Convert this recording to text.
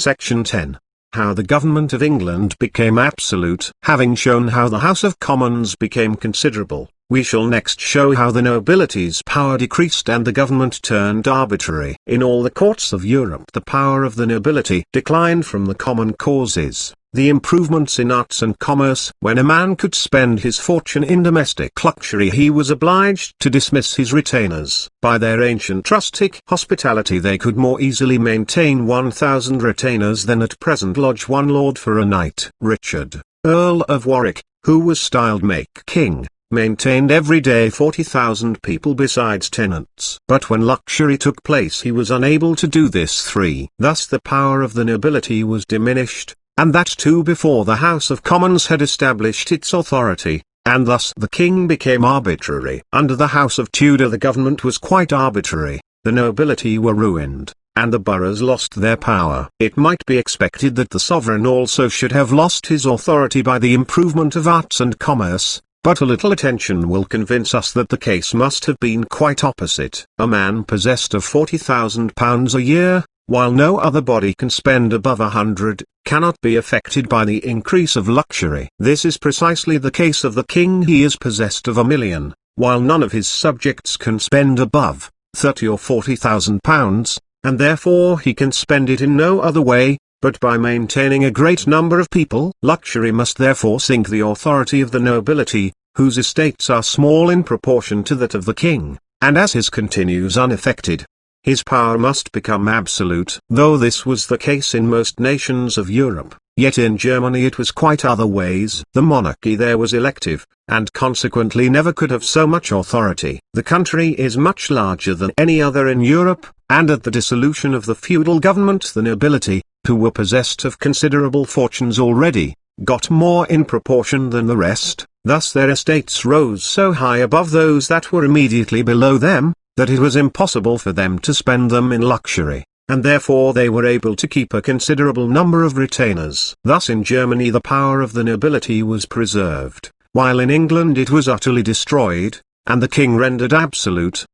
Section 10. How the government of England became absolute. Having shown how the House of Commons became considerable, we shall next show how the nobility's power decreased and the government turned arbitrary. In all the courts of Europe the power of the nobility declined from the common causes. The improvements in arts and commerce. When a man could spend his fortune in domestic luxury, he was obliged to dismiss his retainers. By their ancient rustic hospitality they could more easily maintain 1,000 retainers than at present lodge one lord for a night. Richard, Earl of Warwick, who was styled Make King, maintained every day 40,000 people besides tenants. But when luxury took place he was unable to do this. Thus the power of the nobility was diminished, and that too before the House of Commons had established its authority, and thus the king became arbitrary. Under the House of Tudor the government was quite arbitrary, the nobility were ruined, and the boroughs lost their power. It might be expected that the sovereign also should have lost his authority by the improvement of arts and commerce, but a little attention will convince us that the case must have been quite opposite. A man possessed of £40,000 a year, while no other body can spend above 100, cannot be affected by the increase of luxury. This is precisely the case of the king. He is possessed of £1,000,000, while none of his subjects can spend above £30,000 or £40,000, and therefore he can spend it in no other way, but by maintaining a great number of people. Luxury must therefore sink the authority of the nobility, whose estates are small in proportion to that of the king, and as his continues unaffected, his power must become absolute. Though this was the case in most nations of Europe, yet in Germany it was quite other ways. The monarchy there was elective, and consequently never could have so much authority. The country is much larger than any other in Europe, and at the dissolution of the feudal government the nobility, who were possessed of considerable fortunes already, got more in proportion than the rest. Thus their estates rose so high above those that were immediately below them, that it was impossible for them to spend them in luxury, and therefore they were able to keep a considerable number of retainers. Thus in Germany the power of the nobility was preserved, while in England it was utterly destroyed, and the king rendered absolute.